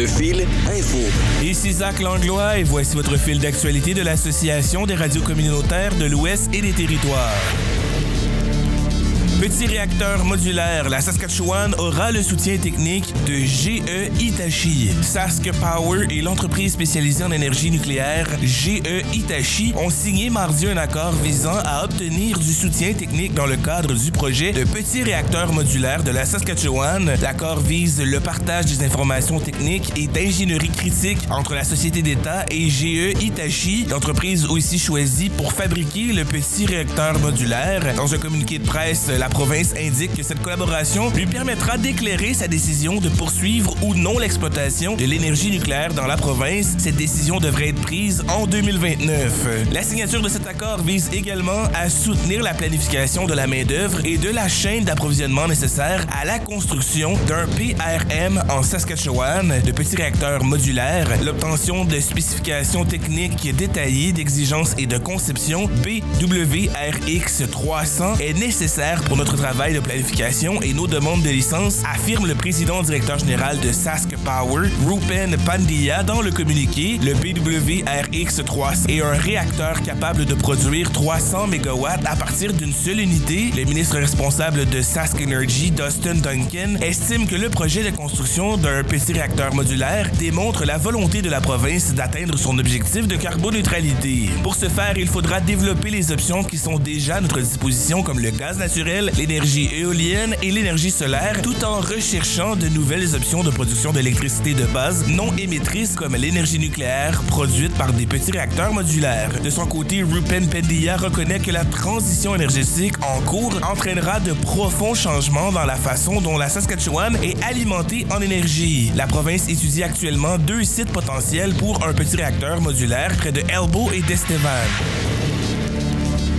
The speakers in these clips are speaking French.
Le Fil Info. Ici Zach Langlois et voici votre fil d'actualité de l'Association des radios communautaires de l'Ouest et des Territoires. Petit réacteur modulaire, la Saskatchewan aura le soutien technique de GE Hitachi. Sask Power et l'entreprise spécialisée en énergie nucléaire GE Hitachi ont signé mardi un accord visant à obtenir du soutien technique dans le cadre du projet de petit réacteur modulaire de la Saskatchewan. L'accord vise le partage des informations techniques et d'ingénierie critique entre la société d'État et GE Hitachi, l'entreprise aussi choisie pour fabriquer le petit réacteur modulaire. Dans un communiqué de presse, la province indique que cette collaboration lui permettra d'éclairer sa décision de poursuivre ou non l'exploitation de l'énergie nucléaire dans la province. Cette décision devrait être prise en 2029. La signature de cet accord vise également à soutenir la planification de la main-d'œuvre et de la chaîne d'approvisionnement nécessaire à la construction d'un PRM en Saskatchewan, de petits réacteurs modulaires, l'obtention de spécifications techniques détaillées d'exigences et de conception BWRX 300 est nécessaire pour notre travail de planification et nos demandes de licence, affirme le président-directeur général de Sask Power, Rupen Pandya, dans le communiqué. Le BWRX 300 est un réacteur capable de produire 300 MW à partir d'une seule unité. Le ministre responsable de Sask Energy, Dustin Duncan, estime que le projet de construction d'un petit réacteur modulaire démontre la volonté de la province d'atteindre son objectif de carboneutralité. Pour ce faire, il faudra développer les options qui sont déjà à notre disposition, comme le gaz naturel, l'énergie éolienne et l'énergie solaire, tout en recherchant de nouvelles options de production d'électricité de base non émettrices comme l'énergie nucléaire produite par des petits réacteurs modulaires. De son côté, Rupen Pandya reconnaît que la transition énergétique en cours entraînera de profonds changements dans la façon dont la Saskatchewan est alimentée en énergie. La province étudie actuellement 2 sites potentiels pour un petit réacteur modulaire près de Elbow et d'Estevan.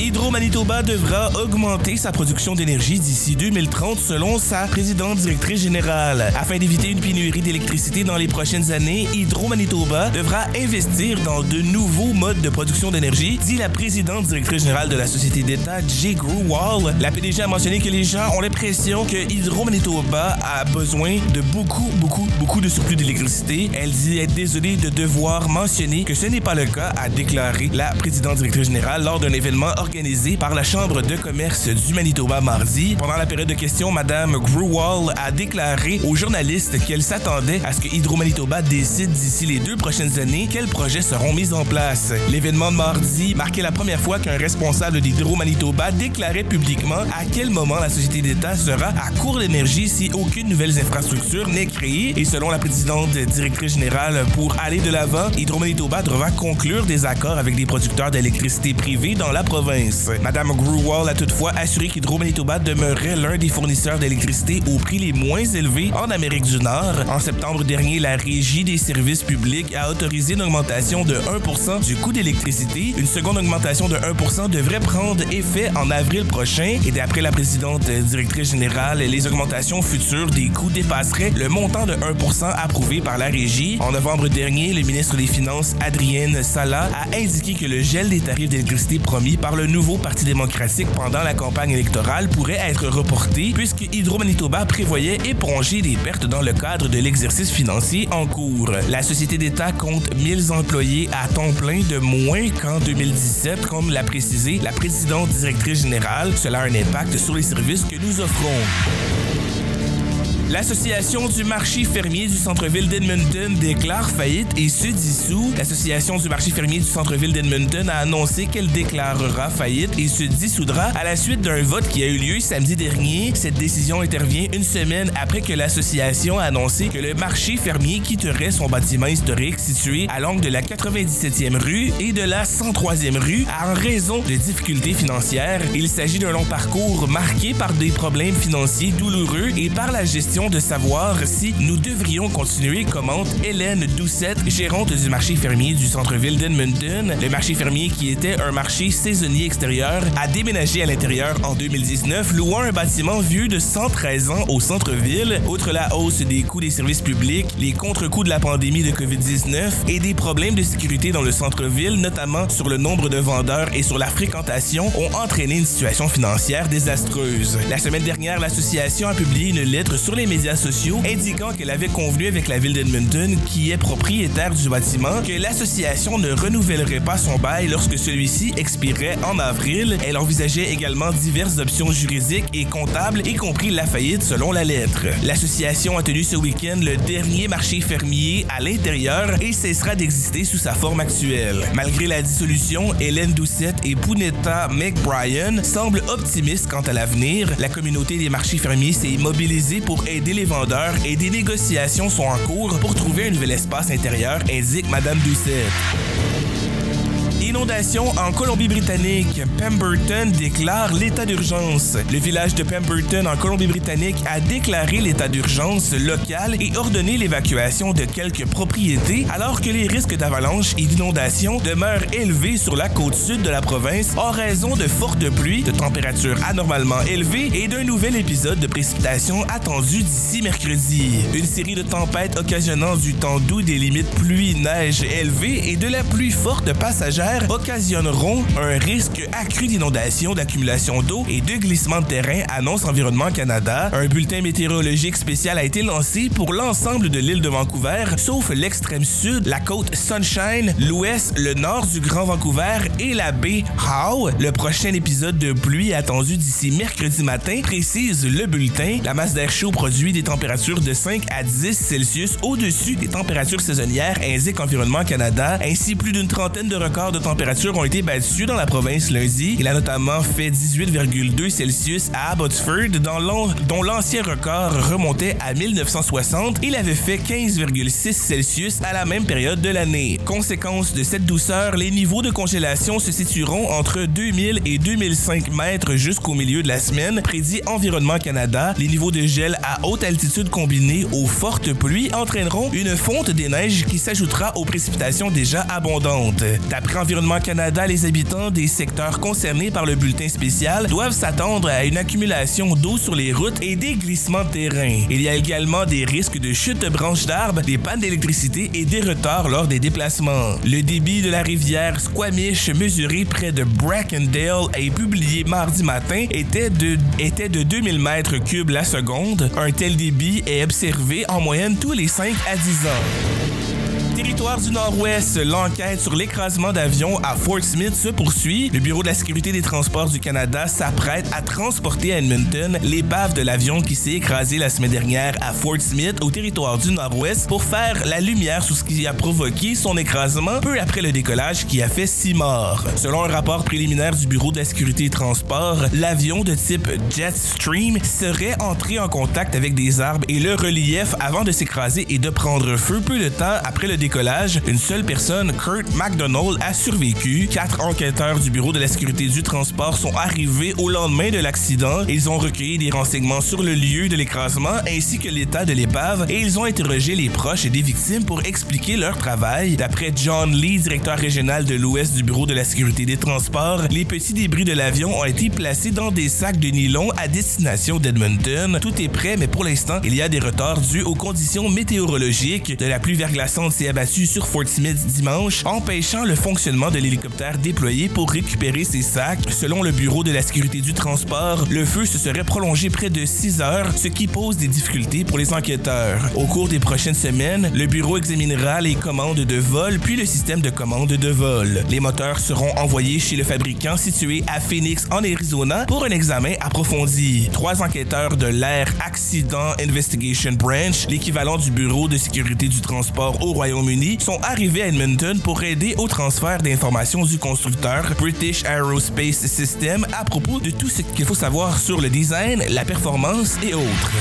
Hydro-Manitoba devra augmenter sa production d'énergie d'ici 2030 selon sa présidente directrice générale. Afin d'éviter une pénurie d'électricité dans les prochaines années, Hydro-Manitoba devra investir dans de nouveaux modes de production d'énergie, dit la présidente directrice générale de la société d'État, Jay Grewal. La PDG a mentionné que les gens ont l'impression que Hydro-Manitoba a besoin de beaucoup de surplus d'électricité. Elle dit être désolée de devoir mentionner que ce n'est pas le cas, a déclaré la présidente directrice générale lors d'un événement organisé par la Chambre de commerce du Manitoba mardi. Pendant la période de questions, Mme Grewal a déclaré aux journalistes qu'elle s'attendait à ce que Hydro-Manitoba décide d'ici les 2 prochaines années quels projets seront mis en place. L'événement de mardi marquait la première fois qu'un responsable d'Hydro-Manitoba déclarait publiquement à quel moment la société d'État sera à court d'énergie si aucune nouvelle infrastructure n'est créée. Et selon la présidente directrice générale, pour aller de l'avant, Hydro-Manitoba devra conclure des accords avec des producteurs d'électricité privés dans la province. Mme Grewal a toutefois assuré qu'Hydro-Manitoba demeurait l'un des fournisseurs d'électricité aux prix les moins élevés en Amérique du Nord. En septembre dernier, la Régie des services publics a autorisé une augmentation de 1% du coût d'électricité. Une seconde augmentation de 1% devrait prendre effet en avril prochain. Et d'après la présidente directrice générale, les augmentations futures des coûts dépasseraient le montant de 1% approuvé par la Régie. En novembre dernier, le ministre des Finances, Adrienne Sala, a indiqué que le gel des tarifs d'électricité promis par le nouveau Parti démocratique pendant la campagne électorale pourrait être reporté puisque Hydro-Manitoba prévoyait éponger des pertes dans le cadre de l'exercice financier en cours. La société d'État compte 1000 employés à temps plein de moins qu'en 2017, comme l'a précisé la présidente directrice générale. Cela a un impact sur les services que nous offrons. L'Association du marché fermier du centre-ville d'Edmonton déclare faillite et se dissout. L'Association du marché fermier du centre-ville d'Edmonton a annoncé qu'elle déclarera faillite et se dissoudra à la suite d'un vote qui a eu lieu samedi dernier. Cette décision intervient une semaine après que l'association a annoncé que le marché fermier quitterait son bâtiment historique situé à l'angle de la 97e rue et de la 103e rue en raison de difficultés financières. Il s'agit d'un long parcours marqué par des problèmes financiers douloureux et par la gestion de savoir si nous devrions continuer, commente Hélène Doucette, gérante du marché fermier du centre-ville d'Edmonton. Le marché fermier, qui était un marché saisonnier extérieur, a déménagé à l'intérieur en 2019, louant un bâtiment vieux de 113 ans au centre-ville. Outre la hausse des coûts des services publics, les contre-coups de la pandémie de COVID-19 et des problèmes de sécurité dans le centre-ville, notamment sur le nombre de vendeurs et sur la fréquentation, ont entraîné une situation financière désastreuse. La semaine dernière, l'association a publié une lettre sur les médias sociaux indiquant qu'elle avait convenu avec la ville d'Edmonton, qui est propriétaire du bâtiment, que l'association ne renouvellerait pas son bail lorsque celui-ci expirait en avril. Elle envisageait également diverses options juridiques et comptables, y compris la faillite selon la lettre. L'association a tenu ce week-end le dernier marché fermier à l'intérieur et cessera d'exister sous sa forme actuelle. Malgré la dissolution, Hélène Doucette et Punetta McBrien semblent optimistes quant à l'avenir. La communauté des marchés fermiers s'est mobilisée pour aider les vendeurs et des négociations sont en cours pour trouver un nouvel espace intérieur, indique Mme Doucette. Inondation en Colombie-Britannique. Pemberton déclare l'état d'urgence. Le village de Pemberton en Colombie-Britannique a déclaré l'état d'urgence local et ordonné l'évacuation de quelques propriétés alors que les risques d'avalanche et d'inondation demeurent élevés sur la côte sud de la province en raison de fortes pluies, de températures anormalement élevées et d'un nouvel épisode de précipitations attendu d'ici mercredi. Une série de tempêtes occasionnant du temps doux, des limites pluie-neige élevées et de la pluie forte passagère occasionneront un risque accru d'inondation, d'accumulation d'eau et de glissement de terrain, annonce Environnement Canada. Un bulletin météorologique spécial a été lancé pour l'ensemble de l'île de Vancouver, sauf l'extrême sud, la côte Sunshine, l'ouest, le nord du Grand Vancouver et la baie Howe. Le prochain épisode de pluie attendu d'ici mercredi matin, précise le bulletin. La masse d'air chaud produit des températures de 5 à 10 Celsius au-dessus des températures saisonnières, indique Environnement Canada. Ainsi, plus d'une trentaine de records de températures ont été battus dans la province lundi. Il a notamment fait 18,2 Celsius à Abbotsford, dont l'ancien record remontait à 1960. Il avait fait 15,6 Celsius à la même période de l'année. Conséquence de cette douceur, les niveaux de congélation se situeront entre 2000 et 2005 mètres jusqu'au milieu de la semaine, prédit Environnement Canada. Les niveaux de gel à haute altitude combinés aux fortes pluies entraîneront une fonte des neiges qui s'ajoutera aux précipitations déjà abondantes. D'après Environnement Canada, les habitants des secteurs concernés par le bulletin spécial doivent s'attendre à une accumulation d'eau sur les routes et des glissements de terrain. Il y a également des risques de chute de branches d'arbres, des pannes d'électricité et des retards lors des déplacements. Le débit de la rivière Squamish, mesuré près de Brackendale et publié mardi matin, était de 2000 mètres cubes la seconde. Un tel débit est observé en moyenne tous les 5 à 10 ans. Territoire du Nord-Ouest, l'enquête sur l'écrasement d'avions à Fort Smith se poursuit. Le Bureau de la sécurité des transports du Canada s'apprête à transporter à Edmonton l'épave de l'avion qui s'est écrasé la semaine dernière à Fort Smith, au territoire du Nord-Ouest, pour faire la lumière sur ce qui a provoqué son écrasement peu après le décollage qui a fait 6 morts. Selon un rapport préliminaire du Bureau de la sécurité des transports, l'avion de type Jetstream serait entré en contact avec des arbres et le relief avant de s'écraser et de prendre feu peu de temps après le décollage. Une seule personne, Kurt McDonald, a survécu. 4 enquêteurs du Bureau de la sécurité du transport sont arrivés au lendemain de l'accident. Ils ont recueilli des renseignements sur le lieu de l'écrasement ainsi que l'état de l'épave et ils ont interrogé les proches des victimes pour expliquer leur travail. D'après John Lee, directeur régional de l'Ouest du Bureau de la sécurité des transports, les petits débris de l'avion ont été placés dans des sacs de nylon à destination d'Edmonton. Tout est prêt, mais pour l'instant, il y a des retards dus aux conditions météorologiques. De la pluie verglaçante s'est abattu sur Fort Smith dimanche, empêchant le fonctionnement de l'hélicoptère déployé pour récupérer ces sacs. Selon le Bureau de la sécurité du transport, le feu se serait prolongé près de 6 heures, ce qui pose des difficultés pour les enquêteurs. Au cours des prochaines semaines, le bureau examinera les commandes de vol puis le système de commande de vol. Les moteurs seront envoyés chez le fabricant situé à Phoenix en Arizona pour un examen approfondi. 3 enquêteurs de l'Air Accident Investigation Branch, l'équivalent du Bureau de sécurité du transport au Royaume-Uni, sont arrivés à Edmonton pour aider au transfert d'informations du constructeur British Aerospace System à propos de tout ce qu'il faut savoir sur le design, la performance et autres.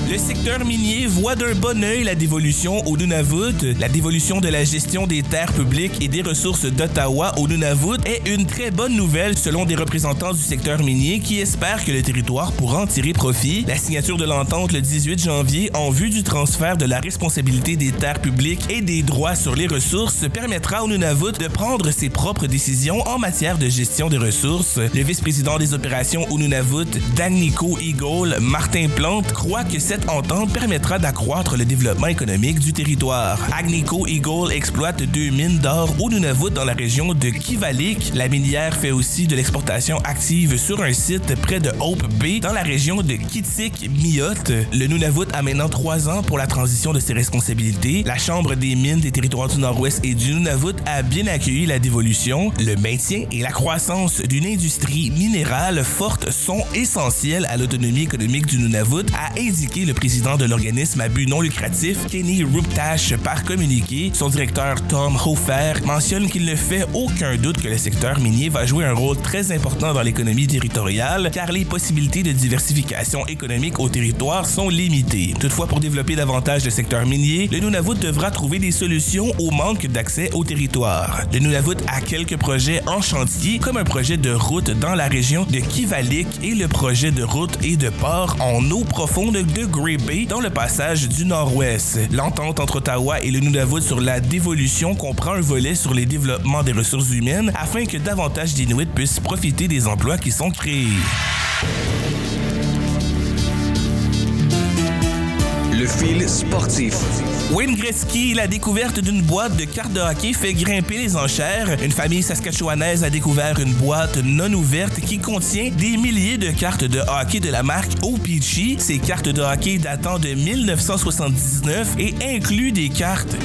Le secteur minier voit d'un bon œil la dévolution au Nunavut. La dévolution de la gestion des terres publiques et des ressources d'Ottawa au Nunavut est une très bonne nouvelle selon des représentants du secteur minier qui espèrent que le territoire pourra en tirer profit. La signature de l'entente le 18 janvier en vue du transfert de la responsabilité des terres publiques et des droits sur les ressources permettra au Nunavut de prendre ses propres décisions en matière de gestion des ressources. Le vice-président des opérations au Nunavut, Dagnico Eagle, Martin Plante, croit que cette cette entente permettra d'accroître le développement économique du territoire. Agnico Eagle exploite 2 mines d'or au Nunavut dans la région de Kivalliq. La minière fait aussi de l'exportation active sur un site près de Hope Bay dans la région de Kitikmeot. Le Nunavut a maintenant 3 ans pour la transition de ses responsabilités. La Chambre des mines des territoires du Nord-Ouest et du Nunavut a bien accueilli la dévolution. Le maintien et la croissance d'une industrie minérale forte sont essentiels à l'autonomie économique du Nunavut, a indiqué le président de l'organisme à but non lucratif, Kenny Ruptash, par communiqué. Son directeur Tom Hofer mentionne qu'il ne fait aucun doute que le secteur minier va jouer un rôle très important dans l'économie territoriale, car les possibilités de diversification économique au territoire sont limitées. Toutefois, pour développer davantage le secteur minier, le Nunavut devra trouver des solutions au manque d'accès au territoire. Le Nunavut a quelques projets en chantier, comme un projet de route dans la région de Kivalliq et le projet de route et de port en eau profonde de Grey Bay dans le passage du Nord-Ouest. L'entente entre Ottawa et le Nunavut sur la dévolution comprend un volet sur les développements des ressources humaines afin que davantage d'Inuits puissent profiter des emplois qui sont créés. Le fil sportif. Wayne Gretzky, la découverte d'une boîte de cartes de hockey fait grimper les enchères. Une famille saskatchewanaise a découvert une boîte non ouverte qui contient des milliers de cartes de hockey de la marque O-Pee-Chee. Ces cartes de hockey datant de 1979 et incluent des cartes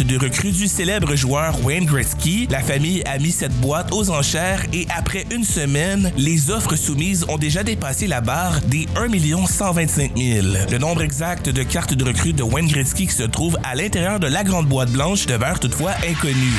de recrues du célèbre joueur Wayne Gretzky. La famille a mis cette boîte aux enchères et après une semaine, les offres soumises ont déjà dépassé la barre des 1 125 000. Le nombre exact de cartes de recrues de Wayne Gretzky qui se trouve à l'intérieur de la grande boîte blanche demeure toutefois inconnu.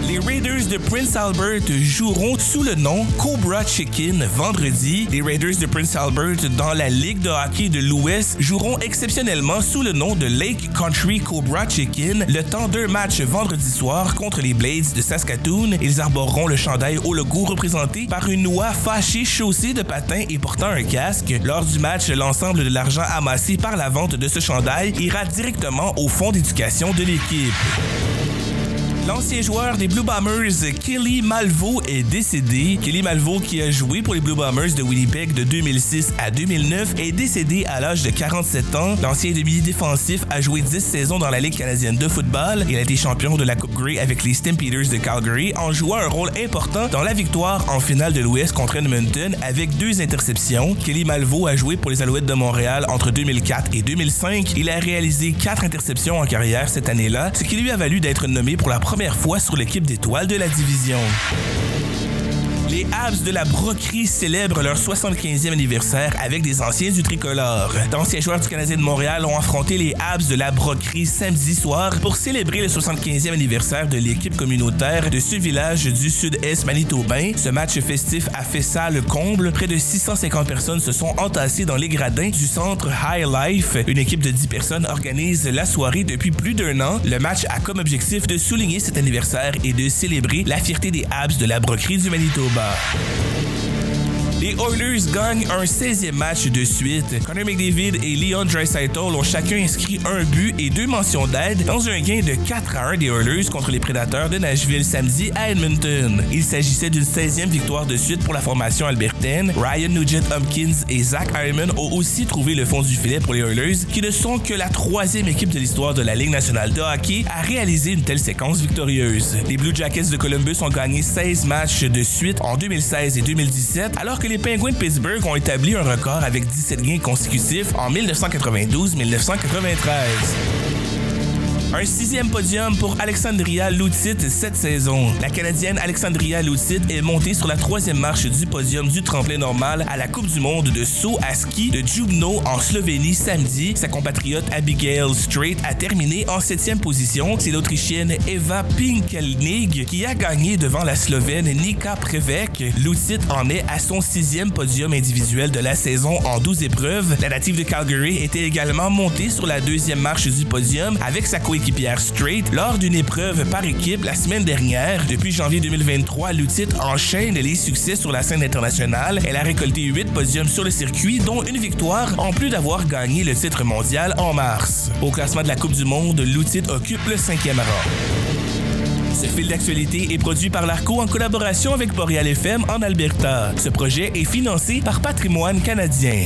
Les Raiders de Prince Albert joueront sous le nom Cobra Chicken vendredi. Les Raiders de Prince Albert dans la Ligue de hockey de l'Ouest joueront exceptionnellement sous le nom de Lake Country Cobra Chicken le temps d'un match vendredi soir contre les Blades de Saskatoon. Ils arboreront le chandail au logo représenté par une oie fâchée chaussée de patins et portant un casque. Lors du match, l'ensemble de l'argent amassé par la vente de ce chandail ira directement au fonds d'éducation de l'équipe. L'ancien joueur des Blue Bombers, Kelly Malveaux, est décédé. Kelly Malveaux, qui a joué pour les Blue Bombers de Winnipeg de 2006 à 2009, est décédé à l'âge de 47 ans. L'ancien demi défensif a joué 10 saisons dans la Ligue canadienne de football. Il a été champion de la Coupe Grey avec les Stampeders de Calgary en jouant un rôle important dans la victoire en finale de l'Ouest contre Edmonton avec 2 interceptions. Kelly Malveaux a joué pour les Alouettes de Montréal entre 2004 et 2005. Il a réalisé 4 interceptions en carrière cette année-là, ce qui lui a valu d'être nommé pour la première fois sur l'équipe d'étoiles de la division. Les Habs de la Broquerie célèbrent leur 75e anniversaire avec des anciens du tricolore. D'anciens joueurs du Canadien de Montréal ont affronté les Habs de la Broquerie samedi soir pour célébrer le 75e anniversaire de l'équipe communautaire de ce village du sud-est manitobain. Ce match festif a fait salle comble. Près de 650 personnes se sont entassées dans les gradins du centre High Life. Une équipe de 10 personnes organise la soirée depuis plus d'1 an. Le match a comme objectif de souligner cet anniversaire et de célébrer la fierté des Habs de la Broquerie du Manitoba. Les Oilers gagnent un 16e match de suite. Connor McDavid et Leon Draisaitl ont chacun inscrit un but et 2 mentions d'aide dans un gain de 4-1 des Oilers contre les Prédateurs de Nashville samedi à Edmonton. Il s'agissait d'une 16e victoire de suite pour la formation albertaine. Ryan Nugent-Hopkins et Zach Hyman ont aussi trouvé le fond du filet pour les Oilers, qui ne sont que la 3e équipe de l'histoire de la Ligue nationale de hockey à réaliser une telle séquence victorieuse. Les Blue Jackets de Columbus ont gagné 16 matchs de suite en 2016 et 2017, alors que les Penguins de Pittsburgh ont établi un record avec 17 gains consécutifs en 1992-1993. Un 6e podium pour Alexandria Lucic cette saison. La Canadienne Alexandria Lucic est montée sur la 3e marche du podium du tremplin normal à la Coupe du monde de saut à ski de Dubno en Slovénie samedi. Sa compatriote Abigail Strait a terminé en 7e position. C'est l'Autrichienne Eva Pinkelnig qui a gagné devant la Slovène Nika Prevec. Lucic en est à son 6e podium individuel de la saison en 12 épreuves. La native de Calgary était également montée sur la 2e marche du podium avec sa coéquipière Strait lors d'une épreuve par équipe la semaine dernière. Depuis janvier 2023, Lucic enchaîne les succès sur la scène internationale. Elle a récolté 8 podiums sur le circuit, dont une victoire, en plus d'avoir gagné le titre mondial en mars. Au classement de la Coupe du monde, Lucic occupe le 5e rang. Ce fil d'actualité est produit par l'ARCO en collaboration avec Boréal FM en Alberta. Ce projet est financé par Patrimoine canadien.